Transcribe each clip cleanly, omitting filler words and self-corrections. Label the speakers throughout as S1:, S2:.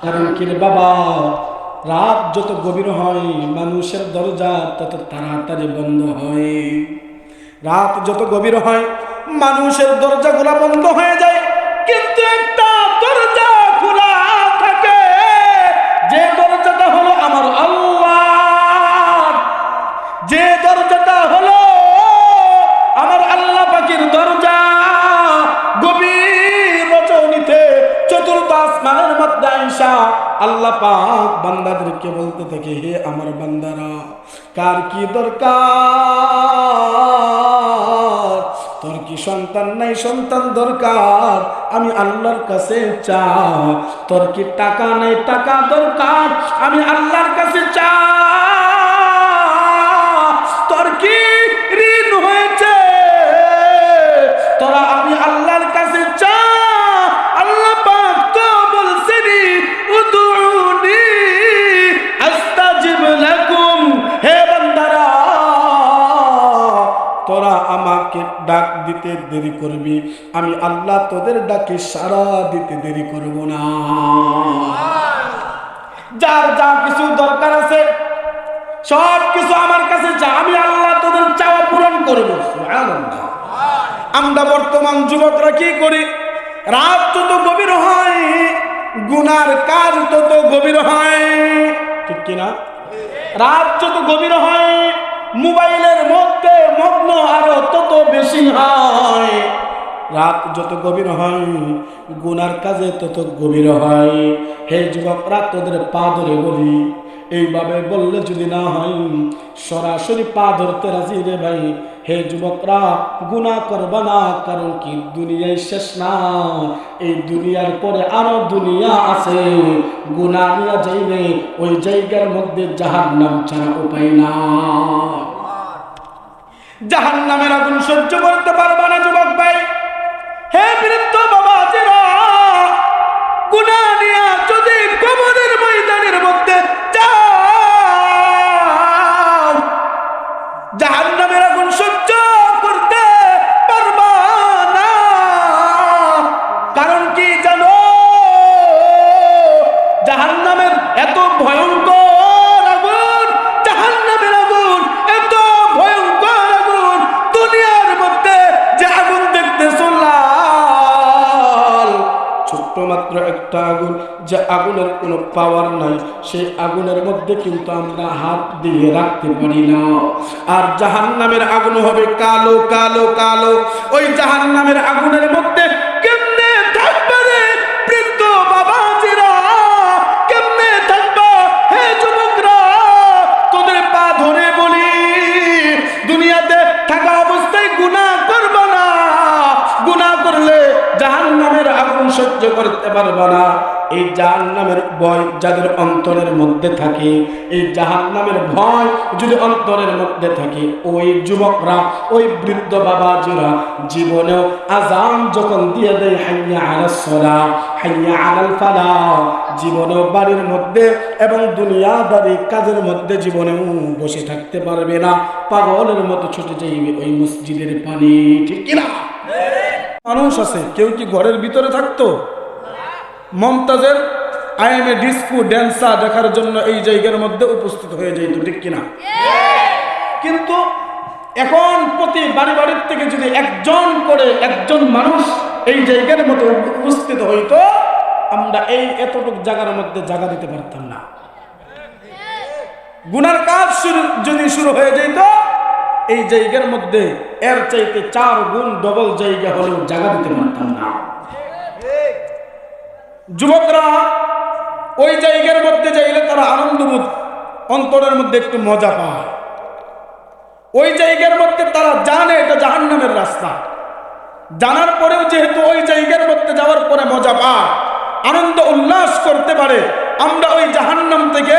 S1: কারণ কি রে বাবা, রাত যত গভীর হয় মানুষের দরজা তত তাড়াতাড়ি বন্ধ হয়। রাত যত গভীর হয় মানুষের দরজাগুলো বন্ধ হয়ে যায়, কিন্তু একটা দরজা খোলা থাকে, যে দরজাটা হলো আমার আল্লাহ, যে দরজাটা হলো আমার আল্লাহ পাকের দরজা। গভীর রজনীতে চতুর্থ আসমানের মধ্যে আয়েশা আল্লাহ পাক বান্দাদেরকে বলতে থাকে, হে আমার বান্দারা, কার কি দরকার? তোর কি সন্তান নাই? সন্তান দরকার, আমি আল্লাহর কাছে চা। তোর কি টাকা নাই? টাকা দরকার, আমি আল্লাহর কাছে চা। তোর কি ঋণ হয়েছে? তোরা আমি আল্লাহর কাছে চা। আল্লাহ পাক তো বলছেন, উদউনি আস্তাজিব লাকুম। হে বান্দারা, তোরা আমাকে ডাক দিতে দেরি করবি, আমি আল্লাহ তোদের ডাকে সাড়া দিতে দেরি করব না। যার যা কিছু দরকার আছে সব কিছু আমার কাছে চা, আমি আল্লাহ তোদের চাওয়া পূরণ করব। সুবহানাল্লাহ। আমরা বর্তমান যুবকরা কি করি? রাত যত গভীর হয় গুনার কাজ তত গভীর হয়, ঠিক কিনা? রাত যত গভীর হয় মোবাইলের মধ্যে মগ্ন আরো তত বেশি হয়। রাত যত গভীর হয় গুনার কাজে তত গভীর হয়। হে যুবকরা, তোদের পা ধরে বলি, এইভাবে বললে যদি না হয়, সরাসরি পা ধরতে রাজি রে ভাই। হে যুবকরা, গুনাহ করবা না, কারণ কি দুনিয়ায় শেষ না, এই দুনিয়ার পরে আরো দুনিয়া আছে। গুনাহ নিয়ে যাইলে ওই জায়গার মধ্যে জাহান্নাম ছাড়া উপায় না। জাহান্নামের আগুন সহ্য করতে পারবা না যুবক ভাই। হে বৃদ্ধ বাবাজিরা, গুনাহ নিয়ে যদি কবরের ময়দানের মধ্যে যাও, জাহান্নামের আগুন সহ্য করতে পারবা না। কারণ কি জানো? জাহান্নামের এত ভয়ঙ্কর আগুন, জাহান্নামের আগুন এত ভয়ঙ্কর আগুন, দুনিয়ার মধ্যে যে আগুন দেখতেছো লাল, ছোট্ট মাত্র একটা আগুন, যে আগুনের কোনো পাওয়ার নাই, সেই আগুনের মধ্যে কিন্তু আমরা হাত দিয়ে রাখতে পারি না। আর জাহান্নামের আগুন হবে কালো কালো কালো। ওই জাহান্নামের আগুনের মধ্যে কেমনে থাকবে রে বৃদ্ধ বাবাজিরা, কেমনে থাকবা? হে যুবকরা, তোদের পা ধরে বলি, দুনিয়াতে থাকা অবস্থায় গুনাহ করবা না। গুনাহ করলে জাহান্নামের আগুন সহ্য করতে পারবা না। এই জাহান্নামের ভয় যাদের অন্তরের মধ্যে থাকে, এই জাহান্নামের ভয় যদি অন্তরের মধ্যে থাকে, ওই যুবকরা, ওই বৃদ্ধ বাবাজিরা জীবনেও আযান যখন দিয়ে দেয়, হাইয়া আলাস সালাহ, হাইয়া আলাল ফালাহ, জীবনেও বাড়ির মধ্যে এবং দুনিয়াদারি কাজের মধ্যে জীবনেও বসে থাকতে পারবে না, পাগলের মতো ছুটে যাইবে ওই মসজিদের পানি, ঠিক কিনা? মানুষ আছে, কেউ কি ঘরের ভিতরে থাকতো? মমতাজের আইএমএ ডিস্কো ড্যান্সার দেখার জন্য এই জায়গার মধ্যে উপস্থিত হয়ে যাইত, ঠিক কিনা? কিন্তু এখন প্রতি বাড়ির থেকে যদি একজন করে একজন মানুষ এই জায়গার মধ্যে উপস্থিত হইতো, আমরা এই এতটুকু জায়গার মধ্যে জায়গা দিতে পারতাম না। গুনার কাজ যদি শুরু হয়ে যেত, এই জায়গার মধ্যে এর চাইতে 4 গুণ ডবল জায়গা হলেও জায়গা দিতে পারতাম না। যুবকরা ওই জায়গার মধ্যে যাইলে তারা আনন্দবোধ, অন্তরের মধ্যে একটু মজা পায়। ওই জায়গার মধ্যে তারা জানে এটা জাহান্নামের রাস্তা, জানার পরেও যেহেতু ওই জায়গার মধ্যে যাওয়ার পরে মজা পায়, আনন্দ উল্লাস করতে পারে। আমরা ওই জাহান্নাম থেকে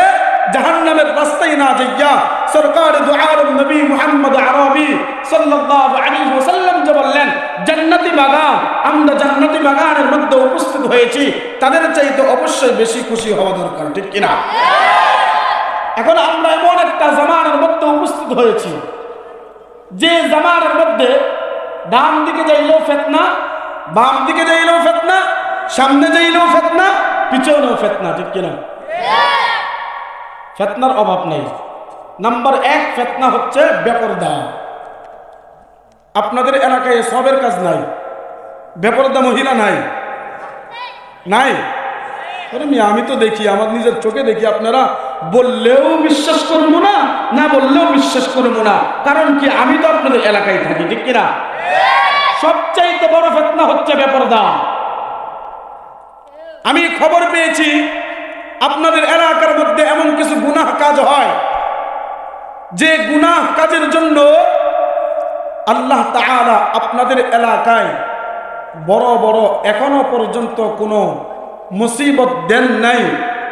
S1: জাহান্নামের রাস্তায় না যাইয়া সরকার দু আলম নবী মুহাম্মদ আরবি সাল্লাল্লাহু আলাইহি ওয়াসাল্লাম যে বললেন, জান্নাতি বাগান, আমরা জান্নাতি বাগানের মধ্যে উপস্থিত হয়েছি, তাদের চাইতে অবশ্যই বেশি খুশি হওয়া দরকার, ঠিক কিনা? এখন আমরা এমন একটা জামানার মধ্যে উপস্থিত হয়েছি, যে জামানার মধ্যে ডান দিকে যাইলেও ফিতনা, বাম দিকে যাইলেও ফিতনা, সামনে যাইলেও ফিতনা, পিছনেও ফিতনা, ঠিক কিনা? ফিতনার অভাব নেই। নাম্বার 1 ফিতনা হচ্ছে বেপরদা। আপনাদের এলাকায় সবের কাজ নাই, বেপরদা মহিলা নাই? নাই? আমি তো দেখি, আমার নিজের চোখে দেখি। আপনারা বললেও বিশ্বাস করবো না, না বললেও বিশ্বাস করবো না। কারণ কি, আমি তো আপনাদের এলাকায় থাকি, ঠিক কিনা? সবচাইতে বড় ফিতনা হচ্ছে বেপরদা। আমি খবর পেয়েছি আপনাদের এলাকার মধ্যে এমন কিছু গুনাহ কাজ হয়, যে গুনাহ কাজের জন্য আল্লাহ তাআলা আপনাদের এলাকায় বড় বড় এখনো পর্যন্ত কোনো মুসিবত দেন নাই।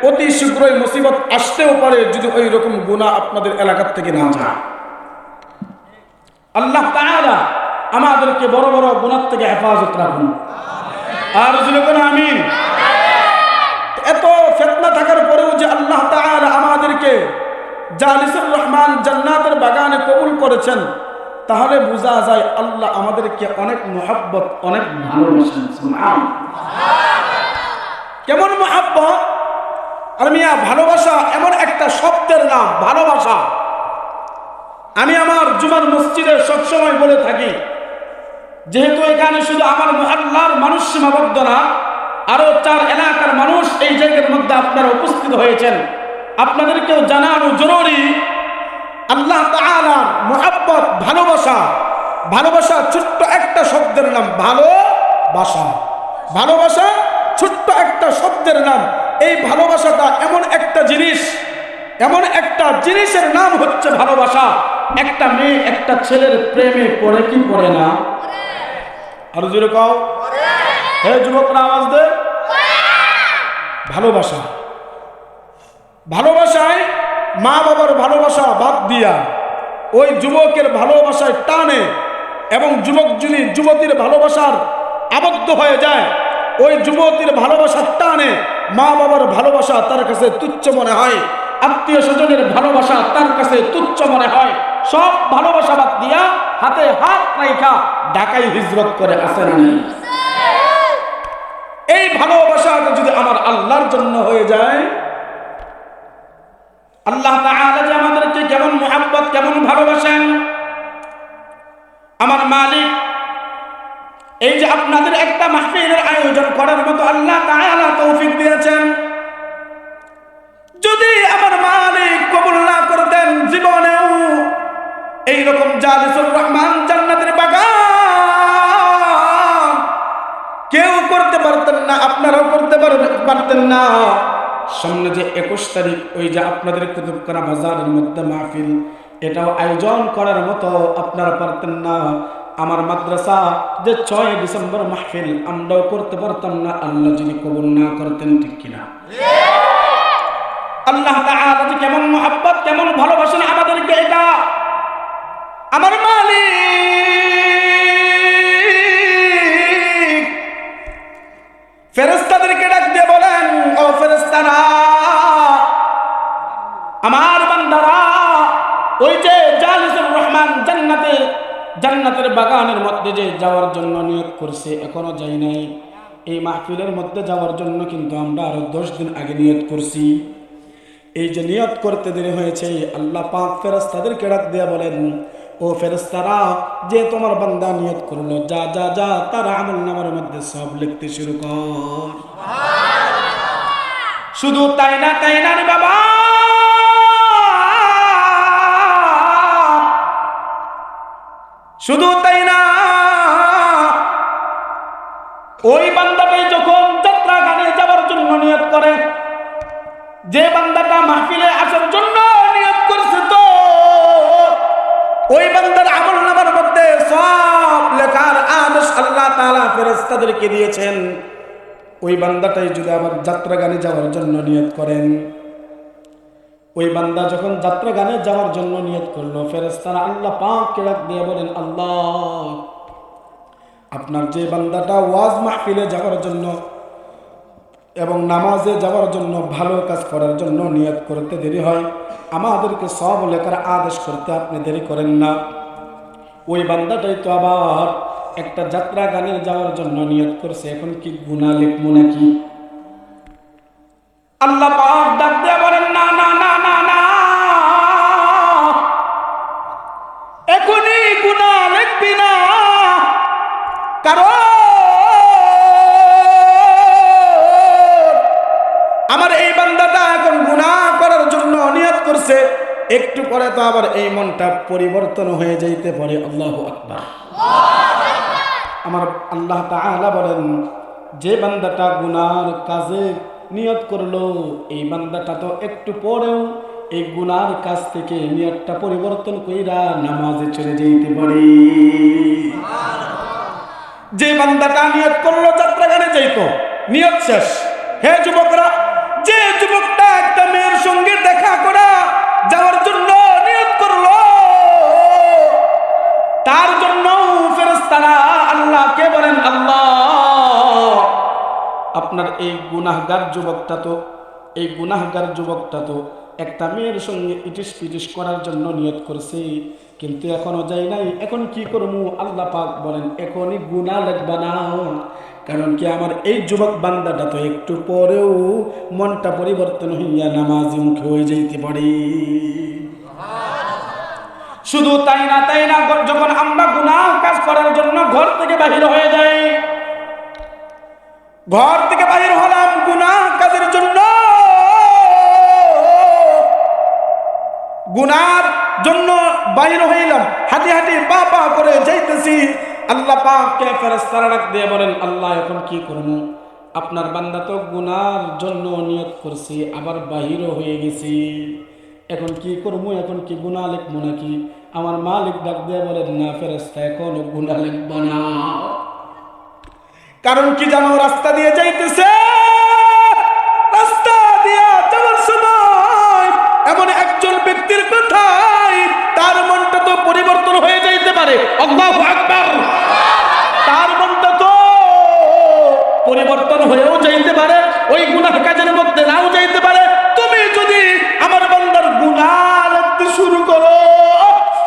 S1: অতি শীঘ্রই মুসিবত আসতেও পারে যদি ওই রকম গুনাহ আপনাদের এলাকার থেকে না যায়। আল্লাহ তাআলা আমাদেরকে বড় বড় গুনাহ থেকে হেফাজত রাখুন। আর যদি কোনো আমিন। এত ফিতনা থাকার পরেও যে আল্লাহ তাআলা আমাদেরকে জালিসুর রহমান জান্নাতের বাগানে কবুল করেছেন, তাহলে বোঝা যায় আল্লাহ আমাদেরকে অনেক মুহাব্বত, অনেক ভালোবাসেন। সুবহানাল্লাহ। কেমন মুহাব্বত? আর মিয়া, ভালোবাসা এমন একটা শব্দের নাম, ভালোবাসা। আমি আমার জুমার মসজিদে সবসময় বলে থাকি, যেহেতু এখানে শুধু আমার মুহাল্লার মানুষ সীমাবদ্ধ না, আরো 4 এলাকার মানুষ এই জায়গার মধ্যে আপনারা উপস্থিত হয়েছেন, আপনাদেরকেও জানানো জরুরি, আল্লাহ তাআলার মুহাব্বত, ভালোবাসা। ভালোবাসা ছোট্ট একটা শব্দের নাম, ভালোবাসা। ভালোবাসা ছোট্ট একটা শব্দের নাম। এই ভালোবাসাটা এমন একটা জিনিস, এমন একটা জিনিসের নাম হচ্ছে ভালোবাসা। একটা মেয়ে একটা ছেলের প্রেমে পড়ে কি পড়ে না? আর জোরে কও, হে যুবকরা আওয়াজ দে। ভালোবাসা, ভালোবাসায় মা বাবার ভালোবাসা বাদ দিয়া ওই যুবকের ভালোবাসায় টানে, এবং যুবক যদি যুবতীর ভালোবাসার আবদ্ধ হয়ে যায়, ওই যুবতীর ভালোবাসার টানে মা বাবার ভালোবাসা তার কাছে তুচ্ছ মনে হয়, আত্মীয় স্বজনের ভালোবাসা তার কাছে তুচ্ছ মনে হয়। সব ভালোবাসা বাদ দিয়া হাতে হাত রাইখা ঢাকায় হিজরত করে আসেন। এই ভালোবাসাটা যদি আমার আল্লাহর জন্য হয়ে যায়, আল্লাহ তাআলা যে আমাদেরকে কেমন মুহাব্বত, কেমন ভালোবাসেন। আমার মালিক এই যে আপনাদের একটা মাহফিলের আয়োজন করার মতো আল্লাহ তাআলা তৌফিক দিয়েছেন। যদি আমার মালিক কবুল না করতেন, জীবনেও এইরকম জালিসুর রহমান জান্নাতের বাগান কেউ করতে পারতেন না, আপনারাও করতে পারতেন না। সামনে যে 21 তারিখ, ওই যে আপনাদের কুতুবখানা বাজারের মধ্যে মাহফিল, এটাও আয়োজন করার মতো আপনারা পারতেন না। আমার মাদ্রাসা যে 6 ডিসেম্বর মাহফিল, আমরাও করতে পারতাম না, আল্লাহ যদি কবুল না করতেন, ঠিক কিনা? আল্লাহ তাআলা যে কেমন মুহাব্বত, কেমন ভালোবাসেন আমাদেরকে, এটা আমার মালিক ফেরেশতাদেরকে ডাক দিয়ে বলেন, ও ফেরেশতারা, আমার বান্দারা ওই যে জালিসুর রহমান জান্নাতের বাগানের মধ্যে যে যাওয়ার জন্য নিয়ত করছে, এখনো যাই নাই। এই মাহফিলের মধ্যে যাওয়ার জন্য কিন্তু আমরা আরো 10 দিন আগে নিয়ত করছি। এই যে নিয়ত করতে দেরি হয়েছে, আল্লাহ পাক ফেরেশতাদেরকে ডাক দিয়ে বলেন, ও ফেরেশতারা, যে তোমার বান্দা নিয়ত করলো, যা যা যা তার আমলনামার মধ্যে সব লিখতে শুরু কর। শুধু তাই না রে বাবা, শুধু তাই না, ওই বান্দাটাই যখন যাত্রা গানে যাওয়ার জন্য নিয়ত করে, যে বান্দাটা মাহফিলে আসার জন্য নিয়ত করছে, তো ওই বান্দার আমলনামার মধ্যে সব লেখার আদেশ আল্লাহ তাআলা ফেরেশতাদেরকে দিয়েছেন। ওই বান্দাটাই যদি আবার যাত্রা গানে যাওয়ার জন্য নিয়ত করেন, ওই বান্দা যখন যাত্রা গানে যাওয়ার জন্য নিয়ত করলো, ফেরেশতারা আল্লাহ পাককে ডাক দিয়ে বলেন, আল্লাহ, আপনার যে বান্দাটা ওয়াজ মাহফিলে যাওয়ার জন্য এবং নামাজে যাওয়ার জন্য, ভালো কাজ করার জন্য নিয়ত করতে দেরি হয়, আমাদেরকে সব লেখার আদেশ করতে আপনি দেরি করেন না। ওই বান্দাটাই তো আবার একটা যাত্রা গানের যাওয়ার জন্য নিয়ত করছে, এখন কি গুনাহ লিখবো নাকি? আল্লাহ পাক ডাক দিয়ে বলেন না না না না না, এখনই গুনাহ লিখবি না, কারণ আমার এই বান্দাটা এখন গুনাহ করার জন্য নিয়ত করছে, একটু পরে তো আবার এই মনটা পরিবর্তন হয়ে যাইতে পারে। আল্লাহু আকবার। আমার আল্লাহ তাআলা বলেন, যে বান্দাটা গুনার কাজে নিয়ত করলো, এই বান্দাটা তো একটু পরেও এই গুনার কাজ থেকে নিয়তটা পরিবর্তন কইরা নামাজে চলে যাইতে পারে। যে বান্দাটা নিয়ত করলো যাত্রা গানে যাইতো, নিয়ত শেষ। হে যুবকরা, যে যুবকটা একটা মেয়ের সঙ্গে দেখা করা যাওয়ার জন্য নিয়ত করলো, তার জন্য ফেরেশতারা আল্লাহকে বলেন, আল্লাহ আপনার এই গুনাহগার যুবকটা তো একটা মেয়ের সঙ্গে ইটিস পিটিস করার জন্য নিয়ত করছে, কিন্তু এখনো যায় নাই, এখন কি করবো? আল্লাহ পাক বলেন, এখনই গুনাহ লিখবা না, কারণ কি আমার এই যুবক বান্দাটা তো একটু পরেও মনটা পরিবর্তন হইয়া নামাজি মুখে হয়ে যাইতে পারে। শুধু তাই না, যখন আমরা গুনাহ কাজ করার জন্য ঘর থেকে বাহির হয়ে যাই, ঘর থেকে বাহির হলাম গুনাহ কাজের জন্য, গুনার জন্য বাইর হইলাম, হাঁটি হাঁটি পা পা করে যাইতেছি, আল্লাহ পাককে ফেরেশতারা ডাক দিয়ে বলেন, আল্লাহ এখন কি করব? আপনার বান্দা তো গুনার জন্য নিয়ত করছি, আবার বাহিরও হয়ে গেছি, এখন কি করব? এখন কি গুনাহ লিখবো নাকি? আমার মালিক ডাক দিয়ে বলেন, না ফেরেশতা, এখন গুনাহ লিখবা না। কারণ কি জানো? রাস্তা দিয়ে যাইতেছে, রাস্তা দিয়ে যাওয়ার সময় এমন একজন ব্যক্তির কথাই তার মনটা তো পরিবর্তন হয়ে যাইতে পারে। আল্লাহু আকবার। তার মনটা তো পরিবর্তন হয়েও যাইতে পারে, ওই গুনাহ কাজের মধ্যে নাও যাইতে পারে। তুমি যদি আমার বান্দার গুনাহ লিখতে শুরু করো,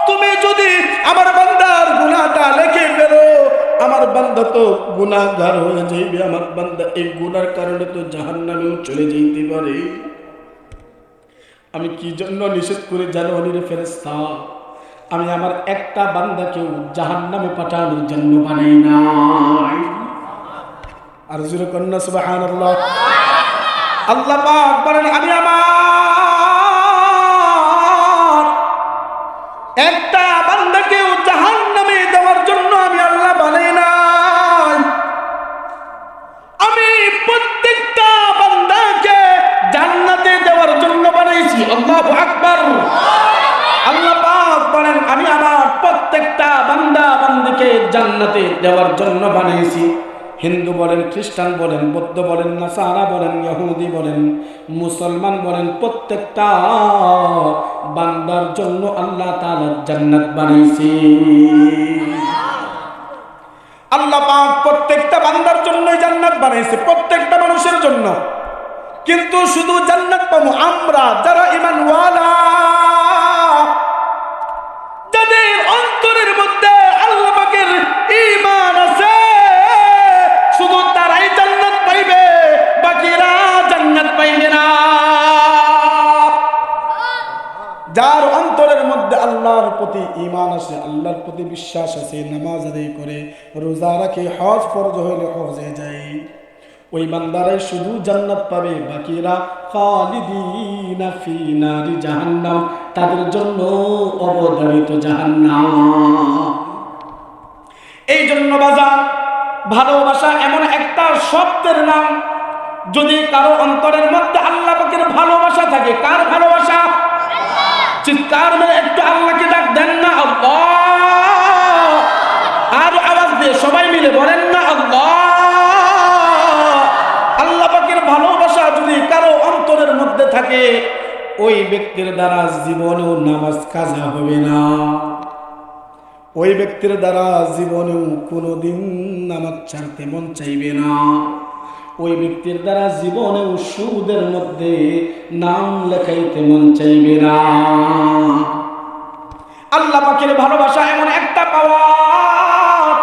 S1: তুমি যদি আমার বান্দার গুনাহটা লিখে ফেলো, আমার বান্দা তো গুনাহগার হয়ে যাইবে, আমার বান্দা এই গুনার কারণে তো জাহান্নামেও চলে যাইতে পারে। আমি কি জন্য নিষেধ করে জানো রে ফেরেশতা? আমি আমার একটা বান্দাকেও জাহান্নামে পাঠানোর জন্য বানাই নাই। আর জোরে কন্যা সুবহানাল্লাহ। আল্লাহ পাক বলেন, আমি আমার একটা বান্দাকেও জাহান্নামে দেওয়ার জন্য আমি আল্লাহ বানাই নাই। আমি প্রত্যেকটা বান্দাকে জান্নাতে দেওয়ার জন্য বানাইছি। আল্লাহু আকবার। আল্লাহ পাক বলেন, আমি আমার প্রত্যেকটা বান্দা বান্দিকে জান্নাতে দেওয়ার জন্য বানাইছি। হিন্দু বলেন, খ্রিস্টান বলেন, বৌদ্ধ বলেন, নাসারা বলেন, ইহুদি বলেন, মুসলমান বলেন, প্রত্যেকটা বান্দার জন্য আল্লাহ তাআলা জান্নাত বানাইছি। আল্লাহ পাক প্রত্যেকটা বান্দার জন্যই জান্নাত বানাইছে, প্রত্যেকটা মানুষের জন্য। কিন্তু শুধু জান্নাত পাবো আমরা যারা ঈমানওয়ালা, যাদের অন্তরের মধ্যে আল্লাহ পাকের ঈমান আছে, শুধু তারাই জান্নাত পাইবে, বাকিরা জান্নাত পাইবে না। যার অন্তরের মধ্যে আল্লাহর প্রতি ঈমান আছে, আল্লাহর প্রতি বিশ্বাস আছে, নামাজ আদায় করে, রোজা রাখে, হজ ফরজ হইলে হজে যায়, ওই বান্দারাই শুধু জান্নাত পাবে, বাকিরা খালিদিনা ফি নারি জাহান্নাম, তাদের জন্য অবধারিত জাহান্নাম। এই জন্য বাজার, ভালোবাসা এমন একটা শব্দের নাম, যদি কারো অন্তরের মধ্যে আল্লাহ পাকের ভালোবাসা থাকে, কার ভালোবাসা? চিৎকার মেরে একটু আল্লাহকে ডাক দেন না, আল্লাহ। আর আওয়াজ দিয়ে সবাই মিলে বলেন না, আল্লাহ। আল্লাহ পাকের ভালোবাসা যদি কারো অন্তরের মধ্যে থাকে, ওই ব্যক্তির দ্বারা জীবনেও নামাজ কাজা হবে না, ওই ব্যক্তির দ্বারা জীবনেও কোনোদিন নামাজ ছাড়তে মন চাইবে না, ওই ব্যক্তির দ্বারা জীবনেও সুদের মধ্যে নাম লেখাইতে মন চাইবে না। আল্লাহ পাকের ভালোবাসা এমন একটা পাওয়ার,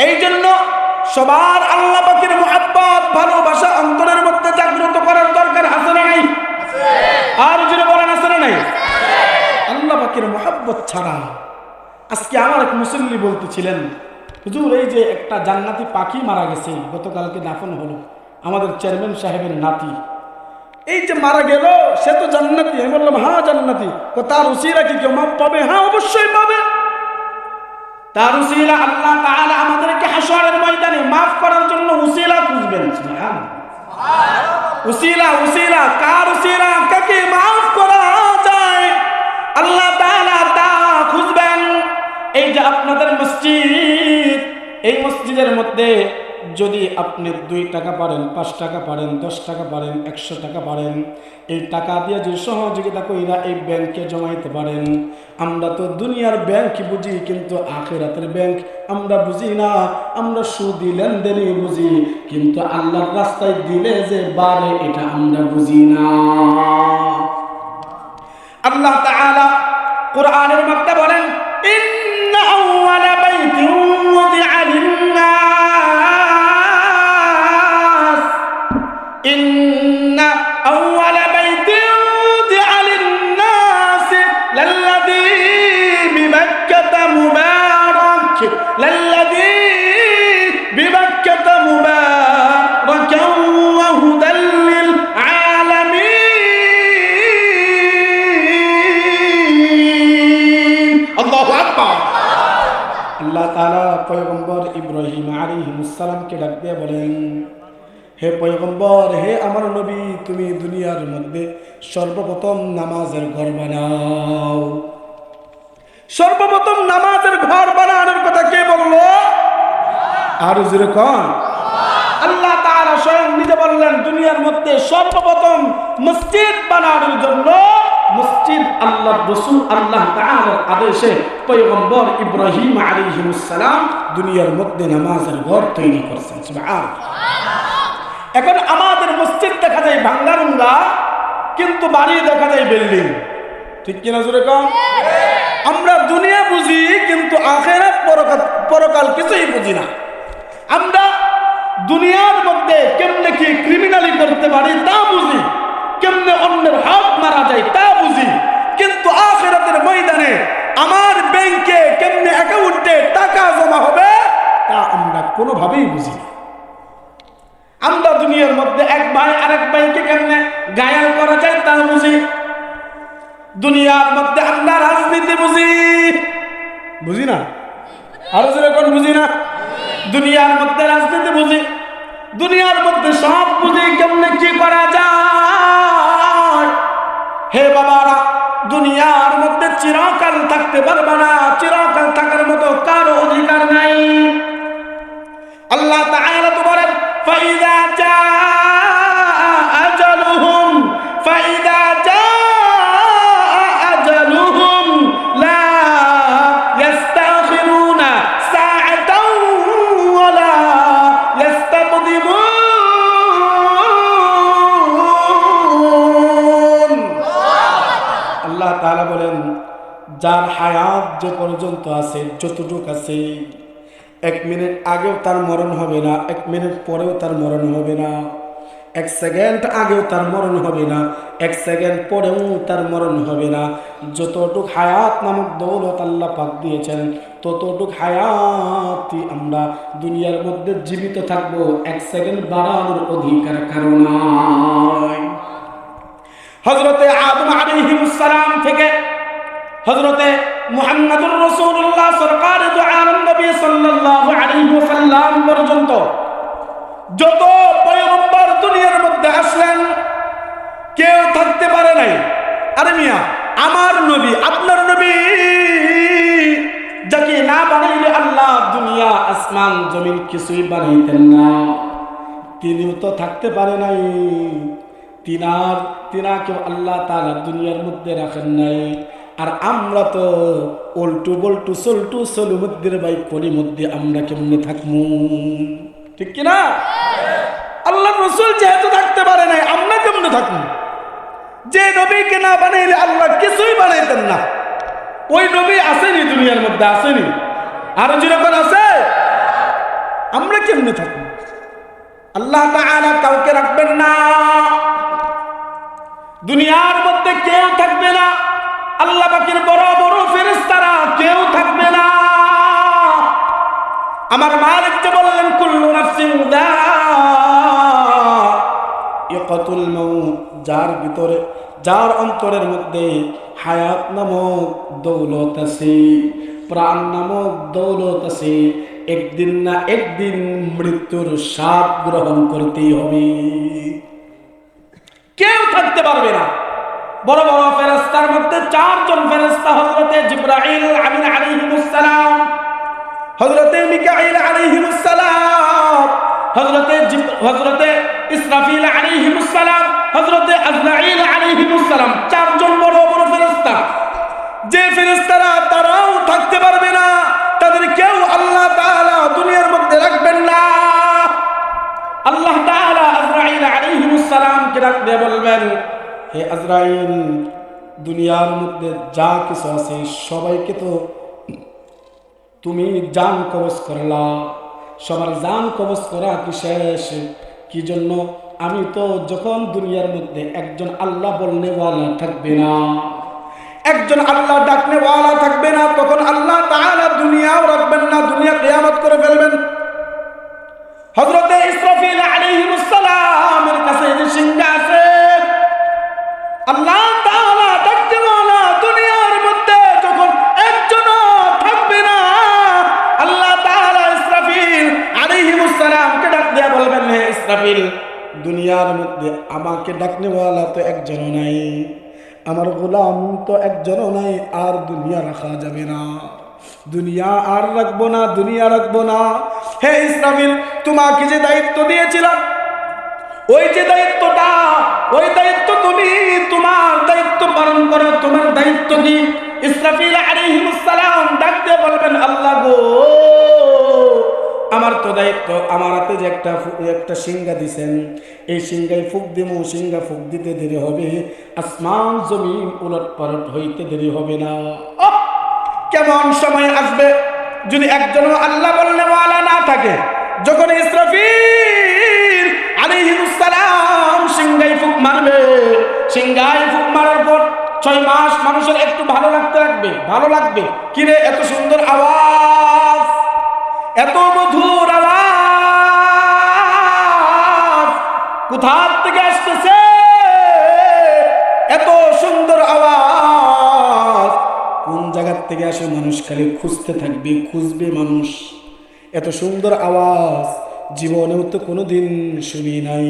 S1: এই জন্য সবার আল্লাহ পাকের মুহাব্বত ভালোবাসা অন্তরের মধ্যে জাগ্রত করার দরকার আছে না নাই? আর যদি বলেন আছে না নাই? আল্লাহ পাকের মুহাব্বত ছাড়া আজকে আমার এক মুসল্লি বলতেছিলেন, হুজুর এই যে একটা জান্নাতি পাখি মারা গেছে, গতকালকে দাফন হলো, আমাদের চেয়ারম্যান সাহেবের নাতি, এই যে মারা গেল সে তো জান্নাতি। আমি বললাম হ্যাঁ জান্নাতি। তার উসিলা কি কেউ মাফ পাবে? হ্যাঁ অবশ্যই পাবে। তার উসিলা আল্লাহ তাআলা আমাদেরকে হাশরের ময়দানে মাফ করার জন্য উসিলা খুঁজবেন। উসিলা উসিলা কার উসিলা? কাকে মাফ করা যায় আল্লাহ তাআলা তা খুঁজবেন। এই যে আপনাদের মসজিদ, এই মসজিদের মধ্যে যদি আপনি 2 টাকা পারেন, 5 টাকা পারেন, 10 টাকা পারেন, 100 টাকা পারেন, এই টাকা দিয়ে যে সহযোগিতা কইরা এই ব্যাংকে জমাইতে পারেন। আমরা তো দুনিয়ার ব্যাংক বুঝি, কিন্তু আখিরাতের ব্যাংক আমরা বুঝি না। আমরা সুদি লেনদেনই বুঝি, কিন্তু আল্লাহর রাস্তায় দিলে যে বাড়ে এটা আমরা বুঝি না। আল্লাহ তাআলা কোরআনের মধ্যে বলেন, ইন্না আউওয়ালা বাইতিন ওয়াদিআ লিন-নাস, ইন্না আউওয়ালা বাইতিন ওয়াদিআ লিন-নাস লাল্লাযী বিবাক্কাতা মুবারাক, লাল্লাযী বিবাক্কাতা মুবারাকান ওয়া হুদাল লিল আলামিন। আল্লাহু আকবার। আল্লাহ তাআলা পয়গম্বর ইব্রাহিম আলাইহিস সালামকে ডাক দিয়ে বলেন, হে পয়গম্বর, হে আমার নবী, তুমি দুনিয়ার মধ্যে সর্বপ্রথম নামাজের ঘর বানাও। সর্বপ্রথম নামাজের ঘর বানানোর কথা কে বললো? আর যেরকম আল্লাহ তাআলা স্বয়ং নিজে বললেন, দুনিয়ার মধ্যে সর্বপ্রথম মসজিদ বানানোর জন্য মসজিদ আল্লাহর রাসূল আল্লাহ তাআলার আদেশে পয়গম্বর ইব্রাহিম আলাইহিস সালাম দুনিয়ার মধ্যে নামাজের ঘর তৈরি করেছেন। সুবহানাল্লাহ। এখন আমাদের মসজিদ দেখা যায় ভাঙ্গারুঙ্গা, কিন্তু বাড়ি দেখা যায় বিল্ডিং। ঠিক কিনা জোরে কম? আমরা দুনিয়া বুঝি, কিন্তু আখিরাত পরকাল কিছুই বুঝি না। আমরা দুনিয়ার মধ্যে কেমনে কি ক্রিমিনালি করতে পারি তা বুঝি, কেমনে অন্যের হক মারা যায় তা বুঝি, কিন্তু আখিরাতের ময়দানে আমার ব্যাংকে কেমনে অ্যাকাউন্টে টাকা জমা হবে তা আমরা কোনোভাবেই বুঝি না। আমরা দুনিয়ার মধ্যে এক ভাই আরেক ভাইকে কেমনে গায়াল করা যায় তা বুঝি। দুনিয়ার মধ্যে আমরা রাজনীতি বুঝি না? আরো যেরকম বুঝি না? দুনিয়ার মধ্যে রাজনীতি বুঝি, দুনিয়ার মধ্যে সব বুঝি, কেমনে কি করা যায়। হে বাবারা, দুনিয়ার মধ্যে চিরকাল থাকতে পারবে না, চিরকাল থাকার মতো কারো অধিকার নাই। আল্লাহ তাআলা তো বলেন, ফাইদা জাআ আজালুহুম, ফাইদা জাআ আজালুহুম লা ইস্তাখিরুনা সাআতাও ওয়া লা ইস্তাকদিমুন। আল্লাহ তাআলা বলেন, যার হায়াত যে পর্যন্ত আছে, যতটুক আছে, 1 মিনিট আগেও তার মরণ হবে না, 1 মিনিট পরেও তার মরণ হবে না, 1 সেকেন্ড আগেও তার মরণ হবে না, 1 সেকেন্ড পরেও তার মরণ হবে না। যতটুক হায়াত নামক দৌলত আল্লাহ পাক দিয়েছেন, ততটুক হায়াতই আমরা দুনিয়ার মধ্যে জীবিত থাকবো। 1 সেকেন্ড বাড়ানোর অধিকার কারো নাই। হযরতে আদম আলাইহিস সালাম থেকে হযরতে মুহাম্মদুর রাসূলুল্লাহ সরকারে দু আলম নবী সাল্লাল্লাহু আলাইহি ওয়াসাল্লাম পর্যন্ত যত পয়গম্বর দুনিয়ার মধ্যে আসলেন, কেউ থাকতে পারে নাই। আরে মিয়া, আমার নবী, আপনার নবী, যাকে না বানাইলে আল্লাহ দুনিয়া আসমান জমিন কিছুই বানাইতেন না, তিনিও তো থাকতে পারে নাই। তিনাকে আল্লাহ তাআলা দুনিয়ার মধ্যে রাখেন নাই। আর আমরা তো উল্টু বল্টু সল্টু সলুমুদ্দের বাই কলি মধ্যে আমরা কেমনে থাকবো? ঠিক কিনা? আল্লাহ রাসূল যেহেতু থাকতে পারে নাই, আমরা কেমনে থাকবো? যে নবীকে না বানাইলে আল্লাহ কিছুই বানাইতেন না, ওই নবী আসেনি দুনিয়ার মধ্যে, আসেনি? আরো যেরকম আছে, আমরা কেমনে থাকবো? আল্লাহ তাআলা কাউকে রাখবেন না, দুনিয়ার মধ্যে কেউ থাকবে না, আল্লাহ পাকের বড় বড় ফেরেশতারা কেউ থাকবে না। আমার মালিক যে বললেন কুল্লু নাফসিন যায়িকাতুল মাউত, যার ভিতরে যার অন্তরের মধ্যে হায়াত নামক দৌলত আছে, প্রাণ নামক দৌলত আছে, একদিন না একদিন মৃত্যুর স্বাদ গ্রহণ করতেই হবে, কেউ থাকতে পারবে না। বড় বড় ফেরেশতার মধ্যে চারজন ফেরেশতা, হযরতে জিবরাইল আমিন আলাইহিস সালাম, হযরতে মিকাঈল আলাইহিস সালাম, হযরতে ইসরাফিল আলাইহিস সালাম, হযরতে আজরাইল আলাইহিস সালাম, চারজন বড় বড় ফেরেশতা। যে ফেরেশতারা তারাও থাকতে পারবে না, তাদের কেউ আল্লাহ তাআলা দুনিয়ার মধ্যে রাখবেন না। আল্লাহ তাআলা আজরাইল আলাইহিস সালামকে ডাক দিয়ে বলবেন, হে আজরাইল, দুনিয়ার মধ্যে যা কিছু আছে সবাইকে তো তুমি জান কবজ করলা, সবার জান কবজ করা কি শেষ? কি জন্য? আমি তো যখন দুনিয়ার মধ্যে একজন আল্লাহ বলনেওয়ালা থাকবে না, একজন আল্লাহ ডাকনেওয়ালা থাকবে না, তখন আল্লাহ তাআলা দুনিয়াও রাখবেন না, দুনিয়া কিয়ামত করে ফেলবেন। হযরতে ইসরাফিল আলাইহিস সালামের কাছে যে সিংহা আছে, আল্লাহ তাআলা ডাকনেওয়ালা দুনিয়ার মধ্যে যখন একজনও থাকবে না, আল্লাহ তাআলা ইসরাফিল আলাইহিস সালামকে ডাক দিয়ে বলবেন, হে ইসরাফিল, দুনিয়ার মধ্যে আমাকে ডাকনেওয়ালা তো একজনও নাই, আমার গোলাম তো একজনও নাই, আর দুনিয়া রাখা যাবে না, দুনিয়া আর রাখবো না, দুনিয়া রাখবো না। হে ইসরাফিল, তোমাকে যে দায়িত্ব দিয়েছিলাম, ওই যে দায়িত্বটা, ওই দায়িত্ব তুমি তোমার দায়িত্ব পালন করো। তোমার দায়িত্ব কি? ইসরাফিল আলাইহিস সালাম ডাক দিয়ে বলবেন, আল্লাহ গো, আমার তো দায়িত্ব, আমার হাতে যে একটা সিংহা দিছেন, এই সিংহায় ফুক দিব, সিংহা ফুক দিতে দেরি হবে, আসমান জমিন উলট পালট হইতে দেরি হবে না। কেমন সময় আসবে যদি একজনও আল্লাহ বলনেওয়ালা না থাকে? যখন ইসরাফিল আলাইহিস সালাম সিংহায় ফুক মারবে, সিংহায় ফুক মারার পর 6 মাস মানুষের একটু ভালো লাগবে, কিরে এত সুন্দর আওয়াজ, এত মধুর আওয়াজ কোথা থেকে আসতেছে? এত সুন্দর আওয়াজ কোন জায়গা থেকে আসে? মানুষ খালি খুঁজতে থাকবে, খুঁজবে মানুষ। এত সুন্দর আওয়াজ জীবনেও তো কোনোদিন শুনি নাই।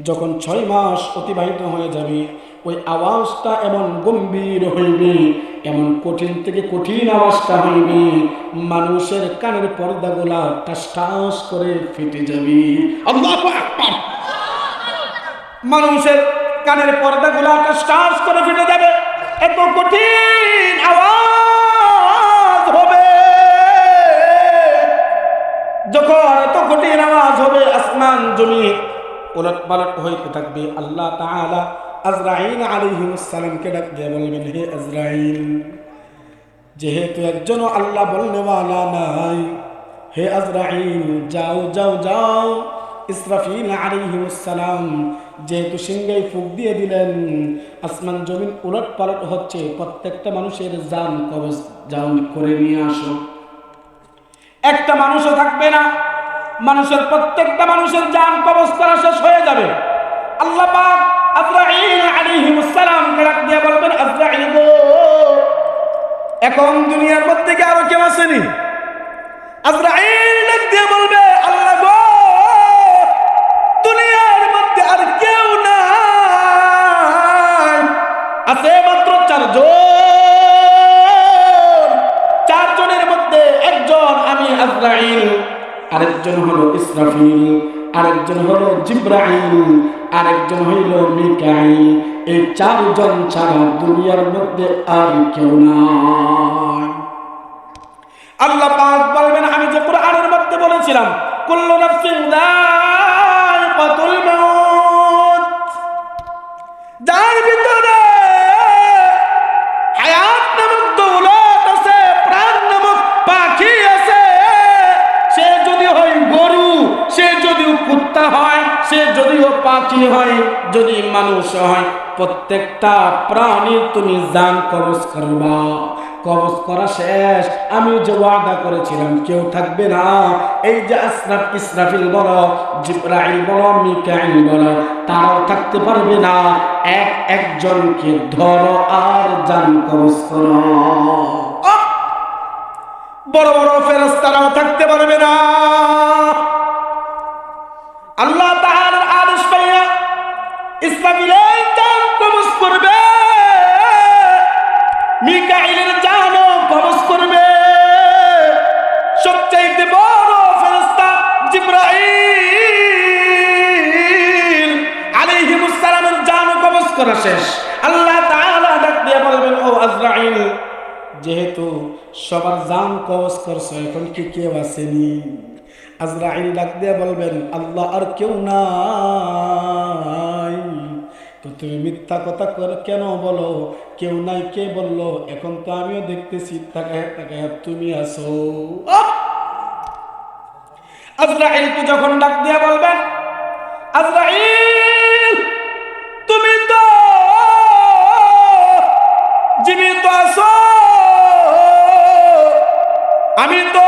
S1: যখন 6 মাস অতিবাহিত হয়ে যাবে, ওই আওয়াজটা এমন গম্ভীর হইবে, এমন কঠিন থেকে কঠিন আওয়াজটা হইবে, মানুষের কানের পর্দাগুলা টাস টাস করে ফেটে যাবে। আল্লাহু আকবার! মানুষের কানের পর্দাগুলা টাস টাস করে ফেটে যাবে, এত কঠিন আওয়াজ হবে। যখন এত কঠিন আওয়াজ হবে, আসমান জমিন উলট পালট হইতে থাকবে। আল্লাহ তাআলা আজরাইল আলাইহিস সালামকে ডাক দিয়ে বলবেন, হে আজরাইল, যেহেতু একজনও আল্লাহ বলনেওয়ালা নাই, হে আজরাইল, যাও যাও যাও। ইসরাফিল আলাইহিস সালাম যেহেতু সিংহায় ফুঁক দিয়ে দিলেন, আসমান জমিন উলট পালট হচ্ছে, প্রত্যেকটা মানুষের জান কবজ যাও করে নিয়ে আসো। একটা মানুষও থাকবে না, মানুষের প্রত্যেকটা মানুষের জান কবজ করা শেষ হয়ে যাবে। আল্লাহ পাক আজরাইল আলাইহিস সালামকে ডাক দিয়ে বলবেন, আজরাইল গো, এখন দুনিয়ার মধ্যে কি আরো কেউ আসেনি? আজরাইল ডাক দিয়ে বলবে, আল্লাহ গো, দুনিয়ার মধ্যে আর কেউ নাই, আছে মাত্র 4 জন। 4 জনের মধ্যে একজন আমি আজরাইল, আরেকজন হলো ইসরাফিল, আরেকজন হলো জিবরাইল, আরেকজন হইল মিকাঈল। এই 4 জন ছাড়া দুনিয়ার মধ্যে আর কেউ নাই। আল্লাহ পাক বলবেন, আমি যে কোরআনের মধ্যে বলেছিলাম, কুল্লু নাফসিন যায়িকাতুল মাউত, যার ভিতরে হায়াত নামক দৌলত আছে, প্রাণ নামক পাখি আছে, সে যদি হয় গরিব সে যদিও পাখি হয়, যদি মানুষ হয়, প্রত্যেকটা প্রাণীর তুমি জান কবজ করবা। কবজ করা শেষ, আমি যে ওয়াদা করেছিলাম কেউ থাকবে না। এই যে ইসরাফিল বলো, জিবরাইল বলো, মিকাইল বলো, তারাও থাকতে পারবে না। একজনকে ধরো আর জান কবজ করো। বড় বড় ফেরেশতারাও থাকতে পারবে না। আল্লাহ তাআলার আদেশ পাইয়া ইসরাফিলের জান কবজ করবে, মিকাইলের জানও কবজ করবে। সবচাইতে বড় ফেরেশতা জিবরাইল আলাইহিস সালামের জানও কবজ করা শেষ। আল্লাহ তাআলা ডাক দিয়ে বলবেন, ও আজরাইল, যেহেতু সবার জান কবজ করছো, এখন কি কেউ আসেনি? আজরাইল ডাক দিয়ে বলবেন, আল্লাহ, আর কেউ নাই। তো তুমি মিথ্যা কথা কেন বলো? কেউ নাই কে বললো? এখন তো আমিও দেখতেছি, তাকায় তাকায় তুমি আসো। আজরাইলকে যখন ডাক দিয়ে বলবেন, আজরাইল, তুমি তো জীবিত আছো, আমি তো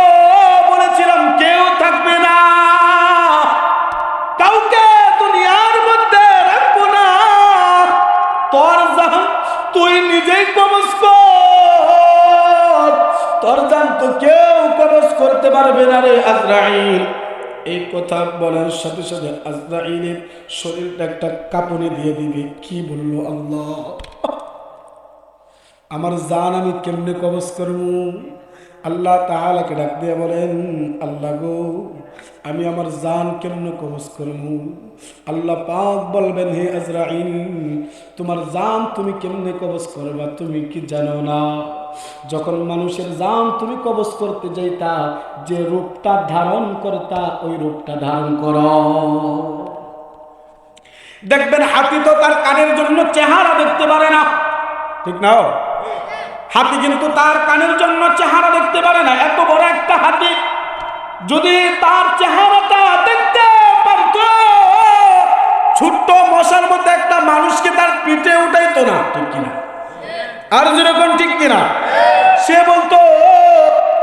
S1: বলেছিলাম কেউ থাকবে না, কাউকে দুনিয়ার মধ্যে রাখবো না, তোর জান তুই নিজেই কবজ কর, তোর জান তো কেউ কবজ করতে পারবে না রে আজরাইল। এই কথা বলার সাথে সাথে আজরাইলের শরীরটা একটা কাঁপুনি দিয়ে দিবে। কি বললো আল্লাহ, আমার জান আমি কেমনে কবজ করবো? আল্লাহ তাআলাকে ডাক দিয়ে বলেন, আল্লাহ গো, আমি আমার জান কেমনে কবজ করবো? আল্লাহ পাক বলবেন, হে আজরাইল, তোমার জান তুমি কেমনে কবজ করবা? তুমি কি জানো না, যখন মানুষের জান তুমি কবজ করতে যাইতা, যে রূপটা ধারণ করতা, ওই রূপটা ধারণ করো। দেখবেন হাতি তো তার কানের জন্য চেহারা দেখতে পারে না, ঠিক না? হাতি কিন্তু তার কানের জন্য চেহারা দেখতে পারে না। এত বড় একটা হাতি যদি তার চেহারাটা দেখতে পারত, ছোট্ট মশার মতো একটা মানুষকে তার পিঠে উঠাইতো না, ঠিক কিনা? আর যেরকম ঠিক কিনা? সে বলতো,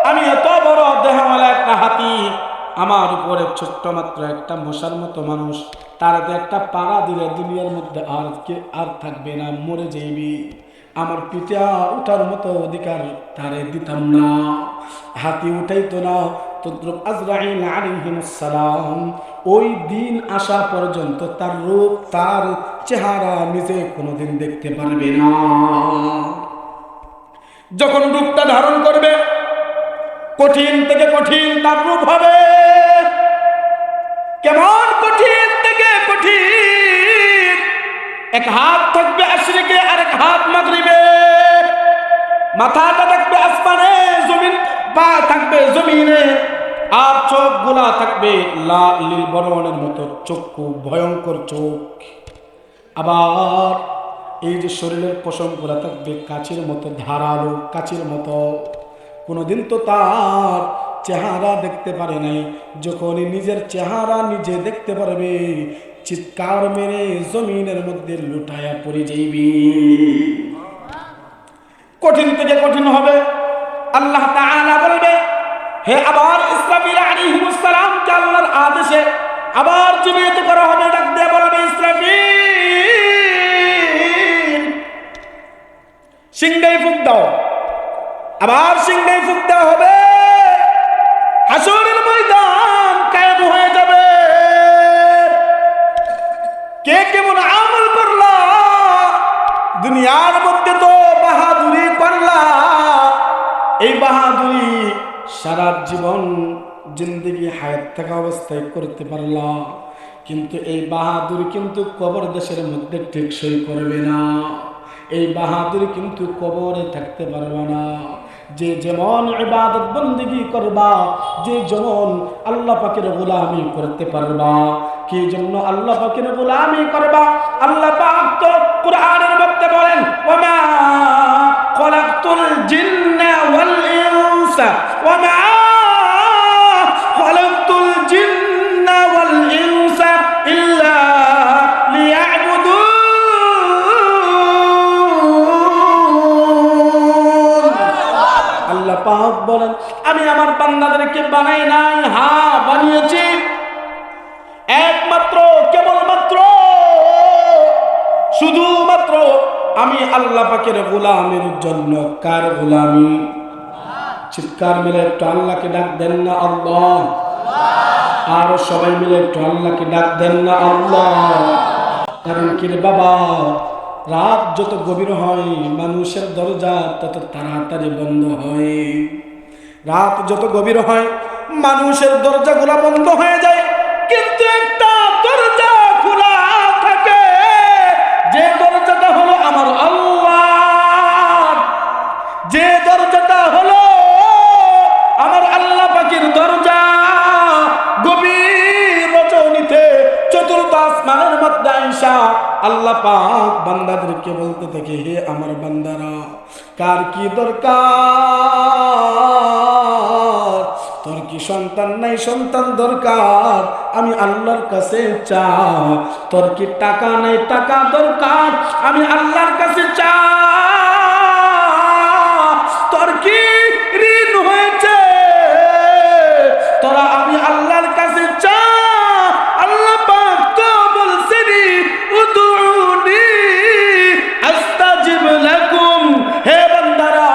S1: আমি এত বড় দেহওয়ালা একটা হাতি, আমার উপরে ছোট্ট মাত্র একটা মশার মতো মানুষ, তার একটা পাড়া দিলে দুনিয়ার মধ্যে আর থাকবে না, মরে যাইবি। আমার পিঠে উঠার মতো অধিকার তারে দিতাম না, হাতি উঠাইতো না। তদ্রুপ আজরাইল আলাইহিস সালাম ওই দিন আসা পর্যন্ত তার রূপ, তার চেহারা নিজে কোনোদিন দেখতে পারবে না। যখন রূপটা ধারণ করবে, কঠিন থেকে কঠিন তার রূপ হবে। কেমন কঠিন থেকে কঠিন? এক হাত থাকবে আশরিকে, আর এক হাত মাগরিবে, মাথাটা থাকবে আসমানে, জমিন পা থাকবে জমিনে, আর চোখ গুলা থাকবে লাল নীল বরণের মতো চক্ষু, ভয়ঙ্কর চোখ। আবার এই যে শরীরের পশম গুলা থাকবে কাচের মতো ধারালো, কাচের মতো। কোনোদিন তো তার চেহারা দেখতে পারে নাই, যখন নিজের চেহারা নিজে দেখতে পারবে, চিৎকার মেরে জমিনের মধ্যে লুটায়া পড়ে যাইবি। কঠিন থেকে কঠিন হবে। আল্লাহ তাআলা বলবে, হে আবার ইসরাফিল আলাইহিস সালাম কে আল্লাহর আদেশে আবার জীবিত করা হবে। ডাক দিয়ে বলবে, ইসরাফিল, সিংহায় ফুঁক দাও। আবার সিংহায় ফুঁক দেওয়া হবে, হাসরের ময়দান কায়েম হয়ে যাবে। কে কেমন আমল করলা, দুনিয়ার মধ্যে তো বাহাদুরি করলা, এই বাহাদুরি সারা জীবন জিন্দেগি হায়াত থাকা অবস্থায় করতে পারলা, কিন্তু এই বাহাদুরি কিন্তু কবর দেশের মধ্যে টেকসই করবে না। এই বাহাদুরি কিন্তু কবরে থাকতে পারবে না। যে যেমন ইবাদত বন্দেগী করবা, যে যেমন আল্লাহ পাকের গোলামি করতে পারবা, কি জন্য আল্লাহ পাকের গোলামি করবা? আল্লাহ পাক তো কুরআনের মধ্যে বলেন, ওয়ামা খলাকতুল জিন্না ওয়াল ইনসা, ওয়ামা খলাকতুল জিন্না ওয়াল ইনসা ইল্লা পাক বলেন, আমি আমার বান্দাদেরকে বানাই নাই, হ্যাঁ বানিয়েছি একমাত্র কেবলমাত্র শুধুমাত্র আমি আল্লাহ পাকের গোলামের জন্য। কার গোলামি? চিৎকার মিলে একটু আল্লাহকে ডাক দেন না আল্লাহ। আর সবাই মিলে একটু আল্লাহকে ডাক দেন না আল্লাহ। কারণ কি রে বাবা, রাত যত গভীর হয় মানুষের দরজা তত তাড়াতাড়ি বন্ধ হয়। রাত যত গভীর হয় মানুষের দরজাগুলা বন্ধ হয়ে যায়, কিন্তু একটা দরজা খোলা থাকে, যে দরজাটা হলো আমার আল্লাহ, যে দরজাটা হলো আমার আল্লাহ পাকের দরজা। গভীর রজনীতে চতুর্থ আসমানের মধ্যে আয়েশা আল্লাহ পাক বান্দাদেরকে বলতে থাকে, হে আমার বান্দারা, কার কি দরকার? তোর কি সন্তান নাই? সন্তান দরকার, আমি আল্লাহর কাছে চা। তোর কি টাকা নাই? টাকা দরকার, আমি আল্লাহর কাছে চা। তোর কি ঋণ হয়েছে? তোরা আমি আল্লাহর কাছে চা। আল্লাহ পাক তো বলছেন, উদউনি আস্তাজিব লাকুম। হে বান্দারা,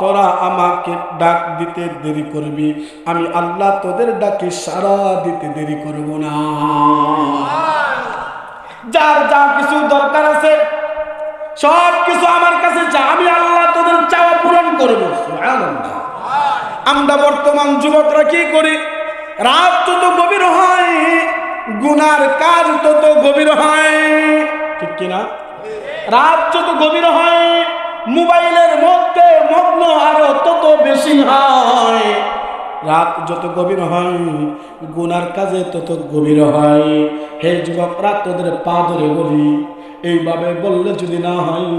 S1: তোরা আমাকে ডাক দিতে দেরি করবি, আমি আল্লাহ তোদের ডাকে সাড়া দিতে দেরি করব না। যার যা কিছু দরকার আছে সব কিছু আমার কাছে চা, আমি আল্লাহ তোদের চাওয়া পূরণ করব। সুবহানাল্লাহ। আমরা বর্তমান যুবকরা কি করি? রাত যত গভীর হয় গুনার কাজ তত গভীর হয়, ঠিক কিনা? রাত যত গভীর হয় মোবাইলের মধ্যে মগ্ন আরো তত বেশি হয়। রাত যত গভীর হয় গুনার কাজে তত গভীর হয়। হে যুবকরা, তোদের পা ধরে বলি, এইভাবে বললে যদি না হয়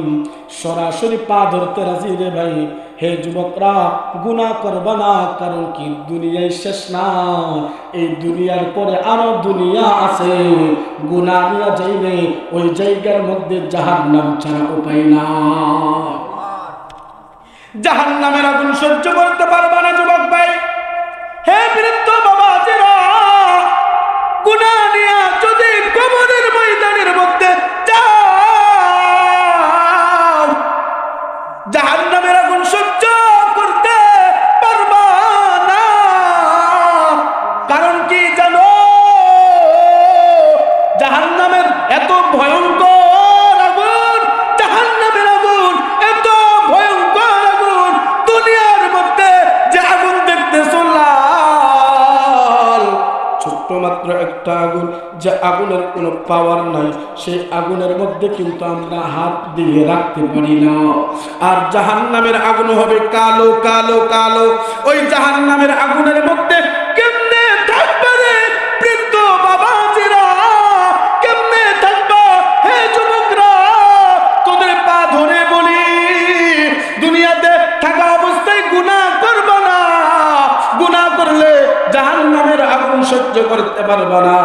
S1: সরাসরি পা ধরতে রাজি রে ভাই। হে যুবকরা, গুনাহ করবা না, কারণ কি দুনিয়ায় শেষ না, এই দুনিয়ার পরে আরো দুনিয়া আছে। গুনাহ নিয়ে যাইলে ওই জায়গার মধ্যে জাহান্নাম ছাড়া উপায় না। জাহান্নামের আগুন সহ্য করতে পারবা না যুবক ভাই। হে বৃদ্ধ বাবাজিরা, গুনাহ নিয়ে যদি কবরের ময়দানের মধ্যে যাও, জাহান্নামের আগুন সহ্য করতে পারবা না। কারণ কি জানো? জাহান্নামের এত ভয়ঙ্কর আগুন, জাহান্নামের আগুন এত ভয়ঙ্কর আগুন, দুনিয়ার মধ্যে যে আগুন দেখতেছো লাল, ছোট্ট মাত্র একটা আগুন, যে আগুনের কোনো পাওয়ার নাই, সেই আগুনের মধ্যে কিন্তু আমরা হাত দিয়ে রাখতে পারি না। আর জাহান্নামের আগুন হবে কালো কালো কালো। ওই জাহান্নামের আগুনের মধ্যে কেমনে থাকবে রে বৃদ্ধ বাবাজিরা, কেমনে থাকবা? হে যুবকরা, তোদের পা ধরে বলি, দুনিয়াতে থাকা অবস্থায় গুনাহ করবা না। গুনাহ করলে জাহান্নামের আগুন সহ্য করতে পারবা না।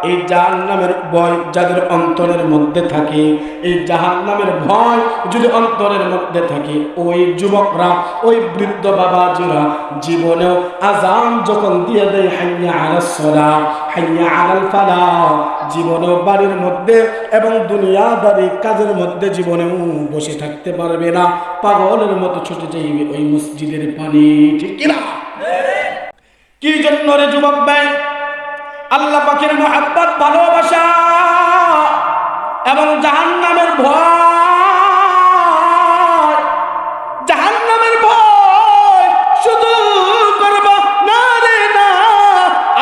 S1: এই জাহান্নামের ভয় যাদের অন্তরের মধ্যে থাকে, এই জাহান্নামের ভয় যদি অন্তরের মধ্যে থাকে, ওই যুবকরা, ওই বৃদ্ধ বাবাজিরা জীবনেও আজান যখন দিয়ে দেয় হাইয়া আলাস সালাহ, হাইয়া আলাল ফালাহ, জীবনেও বাড়ির মধ্যে এবং দুনিয়াদারি কাজের মধ্যে জীবনেও বসে থাকতে পারবে না, পাগলের মতো ছুটে যাইবে ওই মসজিদের পানি, ঠিক কিনা? কি জন্য রে যুবক ভাই? আল্লাহ পাকের মুহাব্বত, ভালোবাসা এবং জাহান্নামের ভয়। জাহান্নামের ভয় শুধু করবা না রে না,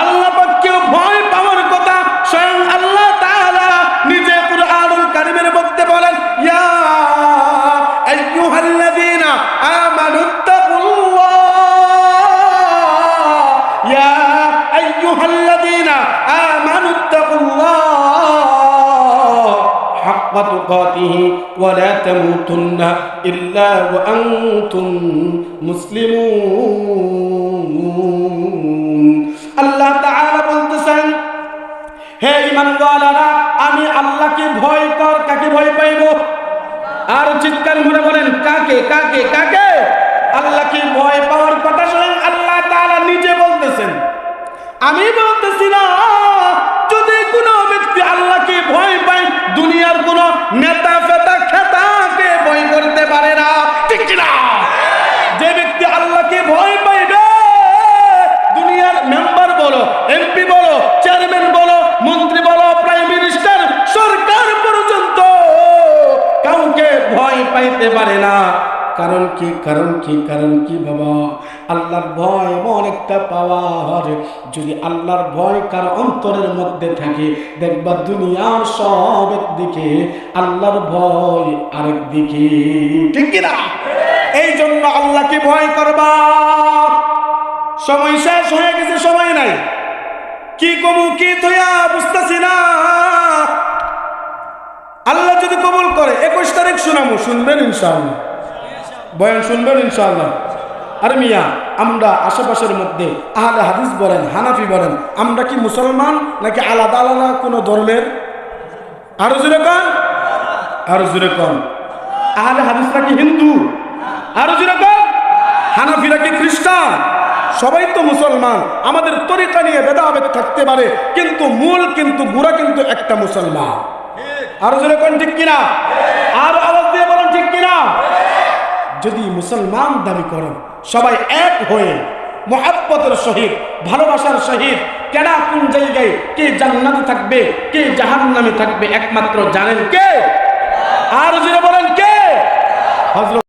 S1: আল্লাহ পাককেও ভয় পাওয়ার কথা স্বয়ং আল্লাহ তাআলা নিজে কুরআনুল কারীমের মধ্যে বলেন, ইয়া আইয়ুহাল্লাযীনা আমানুত্তাকুল্লাহ, ইয়া আইয়ুহাল্লাযীনা আমানুত্তাকুল্লাহ হাক্কা তুকাতিহি ওয়া লা তামুতুন্না ইল্লা ওয়া আনতুম মুসলিমুন। আল্লাহ তাআলা বলতেছেন, হে ঈমানওয়ালারা, আমি আল্লাহকে ভয় কর। কাকে ভয় পাইব? আর চিৎকার করে বলেন, কাকে কাকে কাকে? আল্লাহকে ভয় পাওয়ার কথা স্বয়ং আল্লাহ তাআলা নিজে বলতেছেন, আমি বলতেছি না। যদি কোনো ব্যক্তি আল্লাহকে ভয় পায়, দুনিয়ার কোন নেতা ফেতা খেতাকে ভয় করতে পারে না, ঠিক কি না? যে ব্যক্তি আল্লাহকে ভয় পাইবে, দুনিয়ার মেম্বার বলো, এমপি বলো, চেয়ারম্যান বলো, মন্ত্রী বলো, প্রাইম মিনিস্টার, সরকার পর্যন্ত কাউকে ভয় পাইতে পারে না। কারণ কি? কারণ কি? কারণ কি বাবা? আল্লাহর ভয় এমন একটা পাওয়ার, যদি আল্লাহর ভয় কার অন্তরের মধ্যে থাকে, দেখবা দুনিয়ার সব একদিকে, আল্লাহর ভয় আরেক দিকে, ঠিক কি না? এই জন্য আল্লাহকে ভয় করবা। সময় শেষ হয়ে গেছে, সময় নাই। কি কমু কি থইয়া বুঝতেছি না। আল্লাহ যদি কবুল করে 21 তারিখ শোনাবো, শুনবেন ইনশাআল্লাহ? বয়ান শুনবেন ইনশাআল্লাহ? আরে মিয়া, আমরা আশেপাশের মধ্যে আহলে হাদিস বলেন, হানাফি বলেন, আমরা কি মুসলমান নাকি আলাদা আলাদা কোনো ধর্মের? আরো জোরে কন, আরো জোরে কন। আহলে হাদিসরা কি হিন্দু? আরো জোরে কন। হানাফিরা কি খ্রিস্টান? সবাই তো মুসলমান। আমাদের তরিকা নিয়ে ভেদাভেদ থাকতে পারে, কিন্তু মূল কিন্তু গুড়া কিন্তু একটা মুসলমান। আরো জোরে কোন, ঠিক কিনা? আর আওয়াজ দিয়ে বলেন, ঠিক কিনা? যদি মুসলমান দাবি করো, সবাই এক হয়ে মুহাব্বতের সহিত, ভালোবাসার সহিত, কেনা কোন জায়গায় কে জান্নাতে থাকবে, কে জাহান্নামে থাকবে, একমাত্র জানেন কে? আর জোরে বলেন কে? হযরত